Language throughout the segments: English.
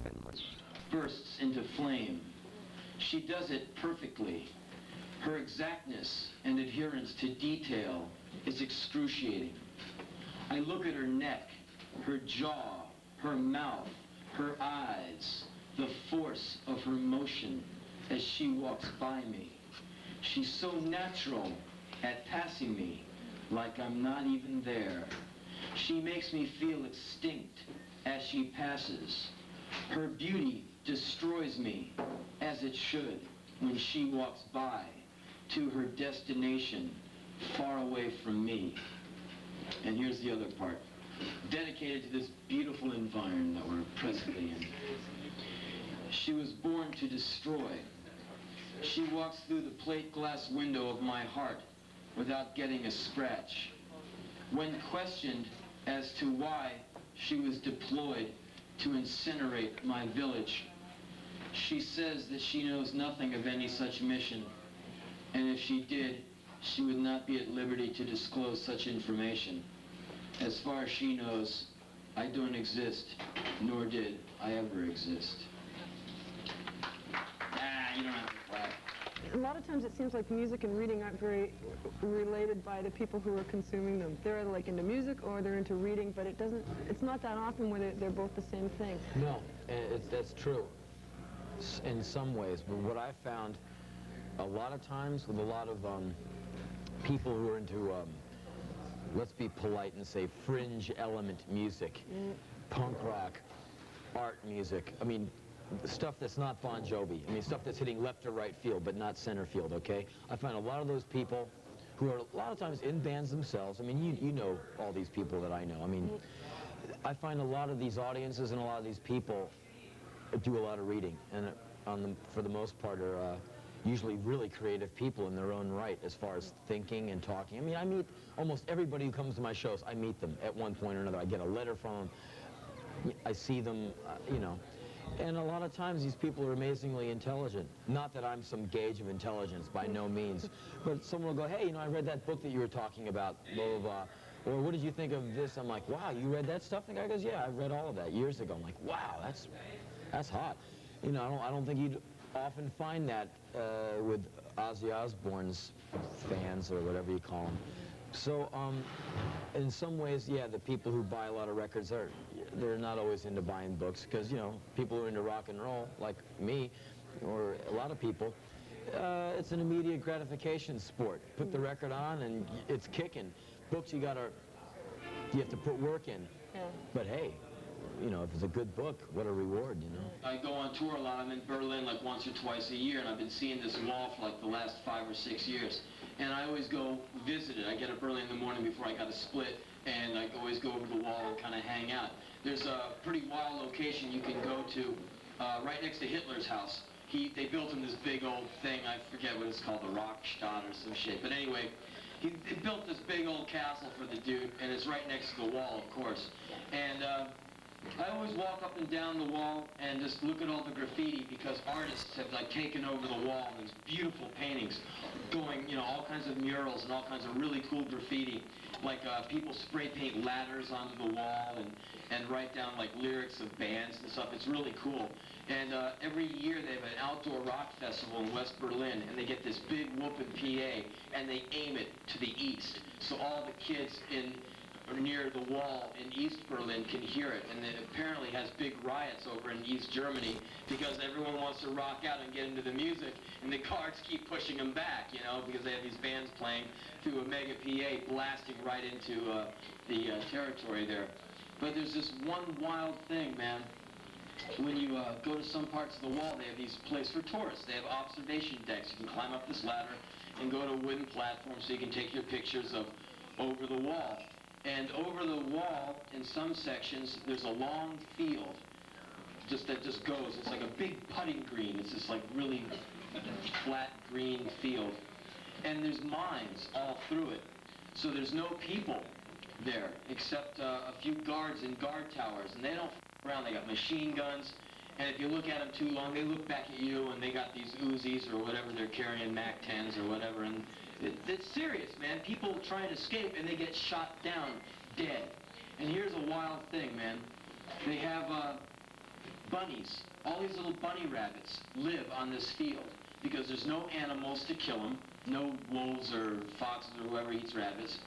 very much. Bursts into flame. She does it perfectly. Her exactness and adherence to detail is excruciating. I look at her neck, her jaw, her mouth, her eyes, the force of her motion as she walks by me. She's so natural at passing me, like I'm not even there. She makes me feel extinct as she passes. Her beauty destroys me, as it should, when she walks by to her destination, far away from me. And here's the other part, dedicated to this beautiful environment that we're presently in. She was born to destroy. She walks through the plate glass window of my heart without getting a scratch. When questioned as to why she was deployed to incinerate my village, she says that she knows nothing of any such mission, and if she did, she would not be at liberty to disclose such information. As far as she knows, I don't exist, nor did I ever exist. You don't have to clap. A lot of times it seems like music and reading aren't very related by the people who are consuming them. They're either like into music or they're into reading, but it's not that often where they're both the same thing. No, that's true in some ways, but what I found a lot of times with a lot of people who are into, let's be polite and say fringe element music, punk rock, art music, I mean, stuff that's not Bon Jovi. I mean, stuff that's hitting left or right field, but not center field, okay? I find a lot of those people who are a lot of times in bands themselves. I mean, you know all these people that I know. I mean, I find a lot of these audiences and a lot of these people do a lot of reading, and for the most part are usually really creative people in their own right as far as thinking and talking. I mean, I meet almost everybody who comes to my shows. I meet them at one point or another. I get a letter from them. I see them, you know. And a lot of times these people are amazingly intelligent. Not that I'm some gauge of intelligence, by no means. But someone will go, hey, you know, I read that book that you were talking about, blah, blah, blah. Or what did you think of this? I'm like, wow, you read that stuff? The guy goes, yeah, I read all of that years ago. I'm like, wow, that's hot. You know, I don't think you'd often find that with Ozzy Osbourne's fans or whatever you call them. So, in some ways, yeah, the people who buy a lot of records they're not always into buying books because, you know, people who are into rock and roll, like me, or a lot of people, it's an immediate gratification sport. Put the record on and it's kicking. Books, you have to put work in. Yeah. But hey, you know, if it's a good book, what a reward, you know? I go on tour a lot. I'm in Berlin like once or twice a year, and I've been seeing this wall for like the last 5 or 6 years. And I always go visit it. I get up early in the morning before I got to split, and I always go over the wall and kind of hang out. There's a pretty wild location you can go to right next to Hitler's house. They built him this big old thing. I forget what it's called, the Rockstadt or some shit. But anyway, they built this big old castle for the dude, and it's right next to the wall, of course. And I always walk up and down the wall and just look at all the graffiti because artists have like taken over the wall and these beautiful paintings going, you know, all kinds of murals and all kinds of really cool graffiti. Like people spray paint ladders onto the wall and write down like lyrics of bands and stuff. It's really cool. And every year they have an outdoor rock festival in West Berlin, and they get this big whooping PA and they aim it to the east. So all the kids near the wall in East Berlin can hear it, and it apparently has big riots over in East Germany because everyone wants to rock out and get into the music, and the guards keep pushing them back, you know, because they have these bands playing through a mega PA blasting right into the territory there. But there's this one wild thing, man. When you go to some parts of the wall, they have these places for tourists. They have observation decks. You can climb up this ladder and go to a wooden platform so you can take your pictures of over the wall. And over the wall, in some sections, there's a long field that just goes. It's like a big putting green. It's this like really flat green field. And there's mines all through it. So there's no people there except a few guards in guard towers. And they don't f around. They got machine guns. And if you look at them too long, they look back at you and they got these Uzis or whatever they're carrying, MAC-10s or whatever. And it's serious, man. People try and escape and they get shot down dead. And here's a wild thing, man. They have bunnies, all these little bunny rabbits live on this field because there's no animals to kill them, no wolves or foxes or whoever eats rabbits,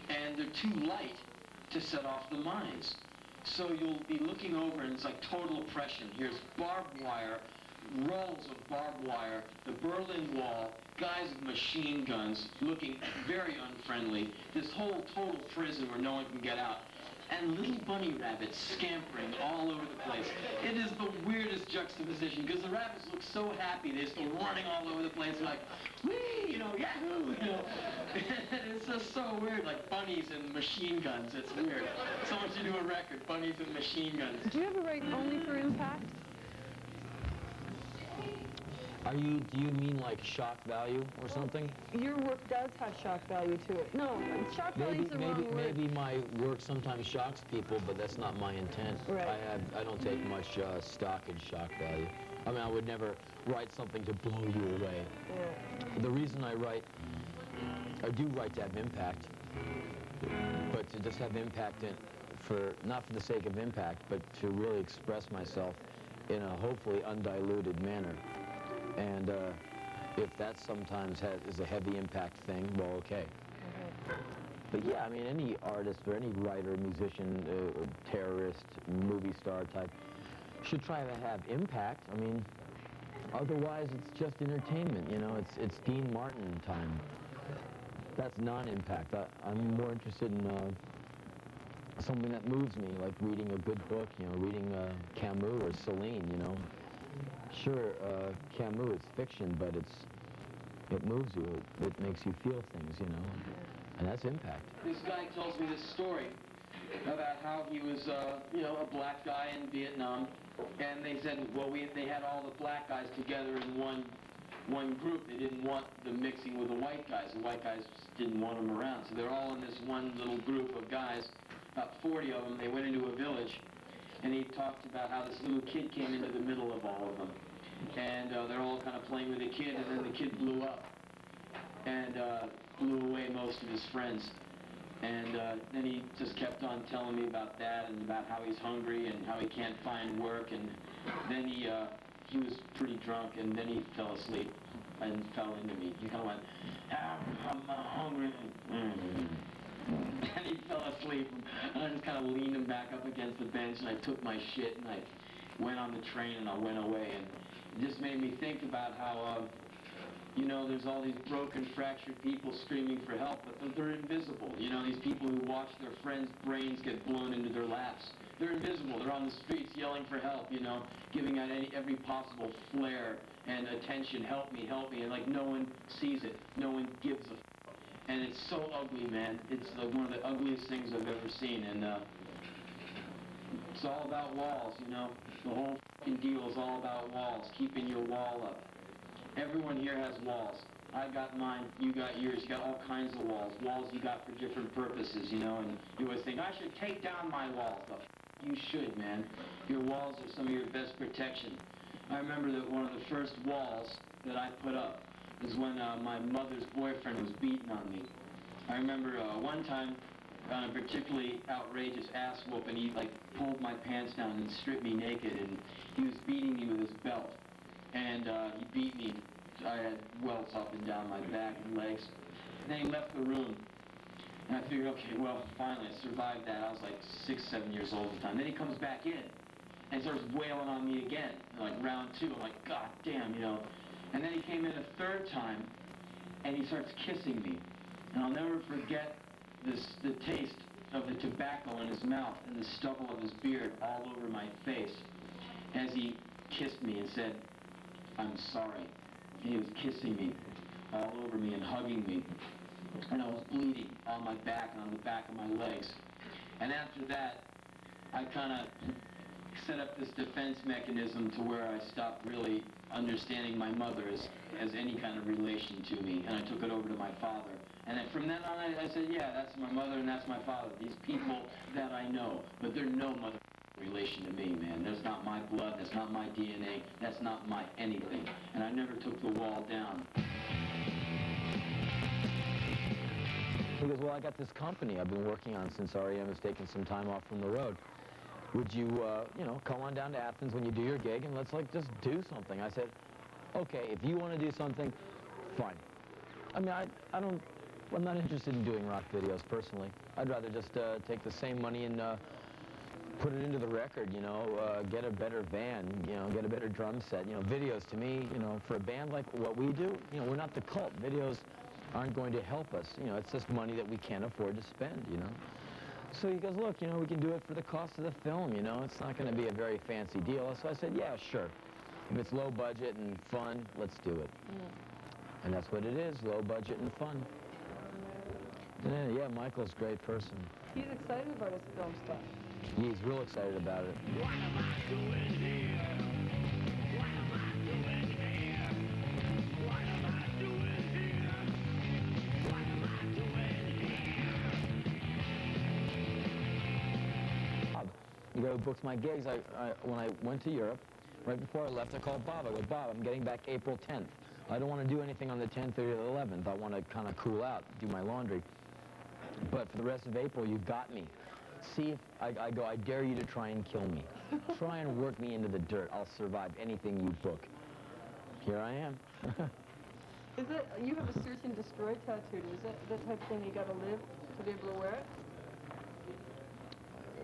and they're too light to set off the mines. So you'll be looking over and it's like total oppression. Here's barbed wire, rolls of barbed wire, the Berlin Wall, guys with machine guns looking very unfriendly, this whole total prison where no one can get out, and little bunny rabbits scampering all over the place. It is the weirdest juxtaposition because the rabbits look so happy, they're still running all over the place like, whee, you know, yahoo, you know. It's just so weird, like bunnies and machine guns, it's weird. Someone should do a record, bunnies and machine guns. Do you ever write only for impact? Do you mean like shock value or something? Your work does have shock value to it. No, shock value is the wrong word. Maybe my work sometimes shocks people, but that's not my intent. Right. I don't take much stock in shock value. I mean, I would never write something to blow you away. Yeah. The reason I do write to have impact, but to just have impact not for the sake of impact, but to really express myself in a hopefully undiluted manner. And if that sometimes is a heavy impact thing, well, okay. But yeah, I mean, any artist or any writer, musician, terrorist, movie star type should try to have impact. I mean, otherwise it's just entertainment, you know, it's Dean Martin time. That's non-impact. I'm more interested in something that moves me, like reading a good book, you know, reading Camus or Celine, you know. Sure, Camus is fiction, but it moves you. It makes you feel things, you know, and that's impact. This guy tells me this story about how he was, you know, a black guy in Vietnam, and they said, well, they had all the black guys together in one group. They didn't want them mixing with the white guys. The white guys just didn't want them around, so they're all in this one little group of guys, about 40 of them. They went into a village. And he talked about how this little kid came into the middle of all of them. And they're all kind of playing with the kid, and then the kid blew up. And blew away most of his friends. And then he just kept on telling me about that and about how he's hungry and how he can't find work. And then he was pretty drunk, and then he fell asleep and fell into me. He kind of went, I'm hungry. And he fell asleep, and I just kind of leaned him back up against the bench, and I took my shit, and I went on the train, and I went away, and it just made me think about how, you know, there's all these broken, fractured people screaming for help, but they're invisible. You know, these people who watch their friends' brains get blown into their laps. They're invisible. They're on the streets yelling for help, you know, giving out every possible flair and attention, help me, and like no one sees it. No one gives a and it's so ugly, man. It's like one of the ugliest things I've ever seen, and it's all about walls, you know. The whole fucking deal is all about walls, keeping your wall up. Everyone here has walls. I got mine, you got yours, you got all kinds of walls. Walls you got for different purposes, you know, and you always think, I should take down my walls. You should, man. Your walls are some of your best protection. I remember that one of the first walls that I put up is when my mother's boyfriend was beating on me. I remember one time on a particularly outrageous ass whoop, and he like pulled my pants down and stripped me naked, and he was beating me with his belt. And he beat me. I had welts up and down my back and legs. And then he left the room. And I figured, okay, well, finally I survived that. I was like 6, 7 years old at the time. Then he comes back in and starts wailing on me again, like round 2. I'm like, God damn, you know. And then he came in a third time, and he starts kissing me. And I'll never forget the taste of the tobacco in his mouth and the stubble of his beard all over my face as he kissed me and said, I'm sorry. And he was kissing me all over me and hugging me. And I was bleeding on my back and on the back of my legs. And after that, I kind of set up this defense mechanism to where I stopped really understanding my mother as any kind of relation to me, and I took it over to my father. And then from then on, I said, yeah, that's my mother and that's my father. These people that I know, but they're no mother relation to me, man. That's not my blood, that's not my DNA, that's not my anything. And I never took the wall down. He goes, well, I got this company I've been working on since REM has taken some time off from the road. would you, you know, come on down to Athens when you do your gig and let's like just do something. I said, okay, if you want to do something, fine. I mean, I'm not interested in doing rock videos personally. I'd rather just take the same money and put it into the record, you know, get a better van, you know, get a better drum set. You know, videos to me, you know, for a band like what we do, you know, we're not the Cult. Videos aren't going to help us. You know, it's just money that we can't afford to spend, you know. So he goes, look, you know, we can do it for the cost of the film, you know. It's not going to be a very fancy deal. So I said, yeah, sure. If it's low budget and fun, let's do it. And that's what it is, low budget and fun. Yeah, Michael's a great person. He's excited about his film stuff. He's real excited about it. What am I doing here? What am I doing here? What am I doing here? What am I doing here? The guy who books my gigs, when I went to Europe, right before I left, I called Bob. I go, Bob, I'm getting back April 10th. I don't want to do anything on the 10th or the 11th. I want to kind of cool out, do my laundry. But for the rest of April, you got me. See if I go, I dare you to try and kill me. Try and work me into the dirt. I'll survive anything you book. Here I am. Is it, you have a search and destroy tattoo. Is it that type of thing you got to live to be able to wear it?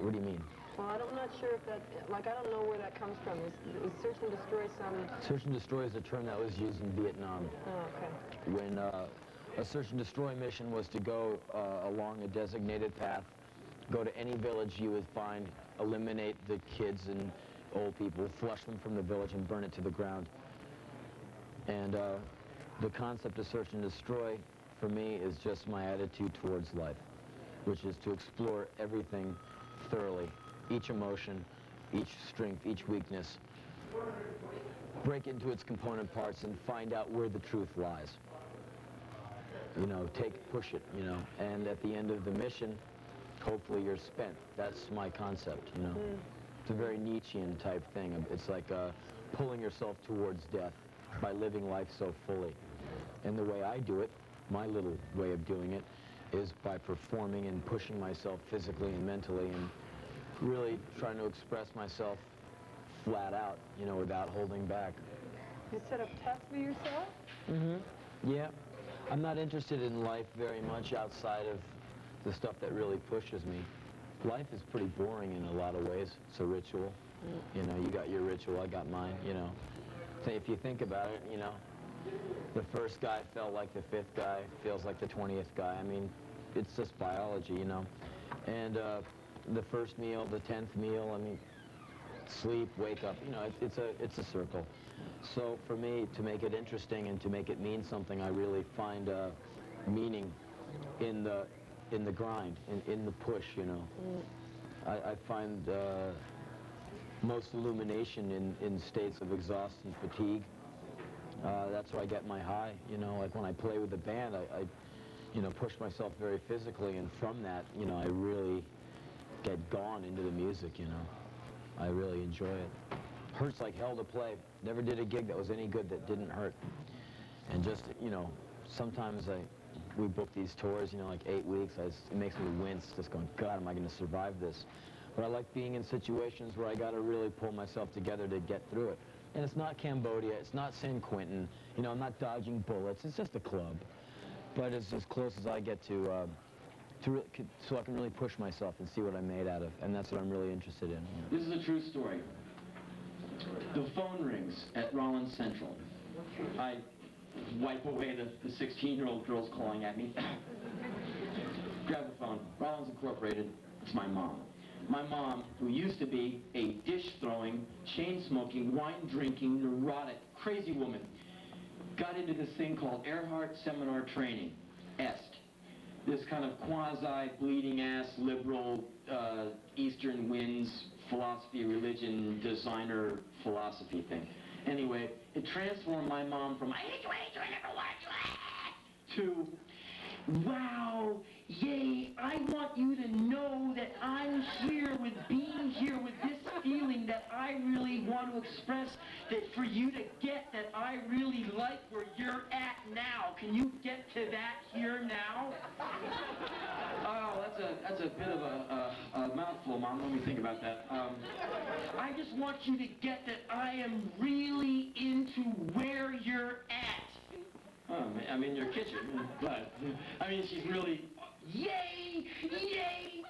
What do you mean? Well, I'm not sure if that, like, I don't know where that comes from. Is search and destroy some... Search and destroy is a term that was used in Vietnam. Oh, okay. When a search and destroy mission was to go along a designated path, go to any village you would find, eliminate the kids and old people, flush them from the village and burn it to the ground. And the concept of search and destroy, for me, is just my attitude towards life, which is to explore everything thoroughly, each emotion, each strength, each weakness, break it into its component parts and find out where the truth lies. You know, push it, you know, and at the end of the mission, hopefully you're spent. That's my concept, you know. It's a very Nietzschean type thing. It's like pulling yourself towards death by living life so fully. And the way I do it, my little way of doing it, is by performing and pushing myself physically and mentally and really trying to express myself flat out, you know, without holding back. You set up tests for yourself? Yeah. I'm not interested in life very much outside of the stuff that really pushes me. Life is pretty boring in a lot of ways. It's a ritual. You know, you got your ritual, I got mine, you know. So if you think about it, you know, the first guy felt like the fifth guy, feels like the 20th guy. I mean, it's just biology, you know. And the first meal, the 10th meal, I mean, sleep, wake up, you know, it's a circle. So for me, to make it interesting and to make it mean something, I really find meaning in the grind, in the push, you know. I find most illumination in states of exhaust and fatigue. That's where I get my high, you know, like when I play with the band, I you know, push myself very physically, and from that, you know, I really get gone into the music, you know. I really enjoy it. Hurts like hell to play. Never did a gig that was any good that didn't hurt. And just, you know, sometimes we book these tours, you know, like 8 weeks. It makes me wince, just going, God, am I going to survive this? But I like being in situations where I got to really pull myself together to get through it. And it's not Cambodia, it's not San Quentin, you know, I'm not dodging bullets, it's just a club. But it's as close as I get to so I can really push myself and see what I'm made out of. And that's what I'm really interested in. You know. This is a true story. The phone rings at Rollins Central. I wipe away the 16-year-old girls calling at me. Grab the phone. Rollins Incorporated. It's my mom. My mom, who used to be a dish-throwing, chain-smoking, wine-drinking, neurotic, crazy woman, got into this thing called Earhart Seminar Training, EST. This kind of quasi-bleeding-ass, liberal, Eastern winds, philosophy, religion, designer philosophy thing. Anyway, it transformed my mom from, I hate you, I never want you, to, wow, yay, I want you to know that I'm here with being here with this feeling that I really want want to express that for you to get that I really like where you're at now. Can you get to that here now? Oh, that's a bit of a mouthful, Mom. Let me think about that. I just want you to get that I am really into where you're at. Oh, I'm in your kitchen, but, I mean, she's really, yay, yay,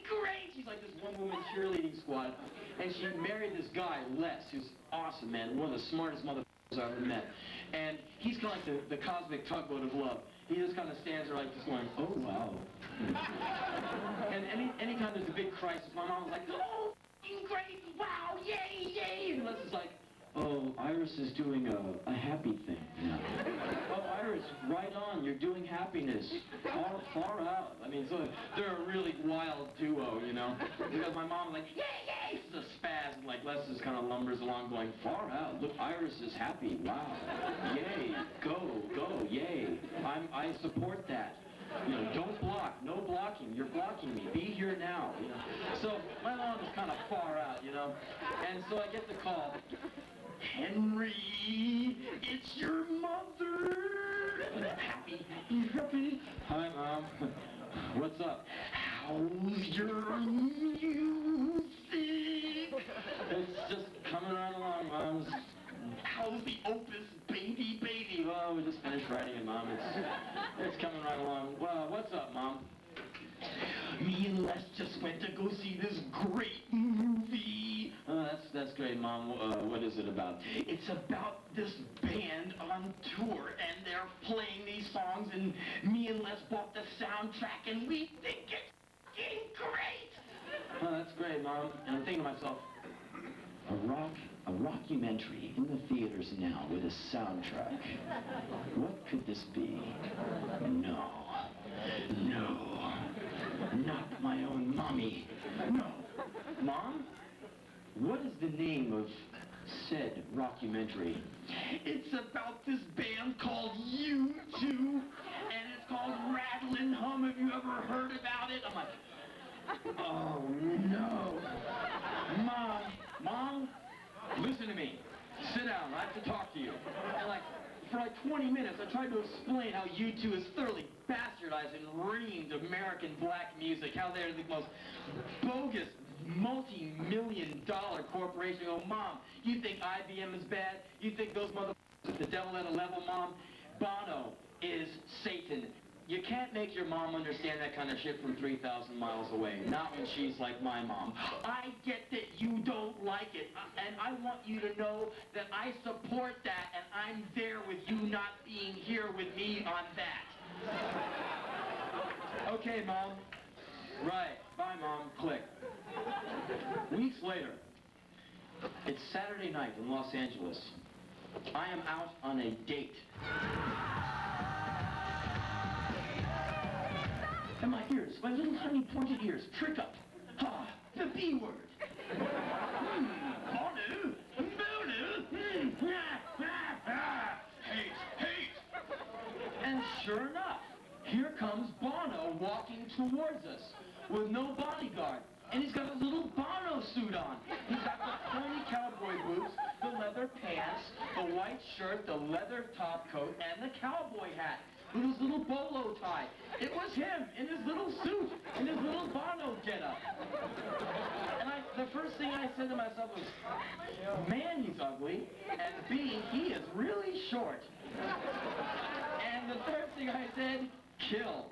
great. She's like this one-woman cheerleading squad, and she married this guy, Les, who's awesome, man, one of the smartest motherfuckers I've ever met. And he's kind of like the cosmic tugboat of love. He just kind of stands there like this going, oh, wow. And anytime there's a big crisis, my mom's like, oh, great, wow, yay, yay. And Les is like, oh, Iris is doing a happy thing. Yeah. Oh, Iris, right on, you're doing happiness. Far out. I mean, so they're a really wild duo, you know? Because my mom's like, yay, yay! It's a spaz, and like Les just kind of lumbers along going, far out. Look, Iris is happy. Wow. Yay. Go, yay. I support that. You know, don't block. No blocking. You're blocking me. Be here now. You know? So my mom is kind of far out, you know? And so I get the call. Henry, it's your mother. Happy. Hi, Mom. What's up? How's your music? It's just coming right along, Mom. How's the opus, baby? Oh, we just finished writing it, Mom. It's coming right along. Well, what's up, Mom? Me and Les just went to go see this great movie. That's great, Mom. What is it about? It's about this band on tour, and they're playing these songs, and me and Les bought the soundtrack, and we think it's fucking great. That's great, Mom. And I'm thinking to myself, a rockumentary in the theaters now with a soundtrack. What could this be? No. Not my own mommy. No. Mom? What is the name of said rockumentary? It's about this band called U2, and it's called Rattle and Hum. Have you ever heard about it? I'm like, oh no. Mom, listen to me. Sit down, I have to talk to you. And for 20 minutes, I tried to explain how U2 is thoroughly bastardized and reamed American black music, how they're the most bogus, multi-million-dollar corporation. Oh, Mom, you think IBM is bad? You think those motherfuckers are the devil at a level, Mom? Bono is Satan. You can't make your mom understand that kind of shit from 3,000 miles away. Not when she's like my mom. I get that you don't like it, and I want you to know that I support that, and I'm there with you not being here with me on that. Okay, Mom. Right. Bye, Mom. Click. Weeks later, it's Saturday night in Los Angeles. I am out on a date. And my ears, my little tiny pointed ears, prick up. Ha! The B word. Bono, hate. And sure enough, here comes Bono walking towards us with no bodyguard. And he's got a little Bono suit on. He's got the pointy cowboy boots, the leather pants, the white shirt, the leather top coat, and the cowboy hat with his little bolo tie. It was him in his little suit, in his little Bono getup. And the first thing I said to myself was, man, he's ugly, and B, he is really short. And the third thing I said, kill.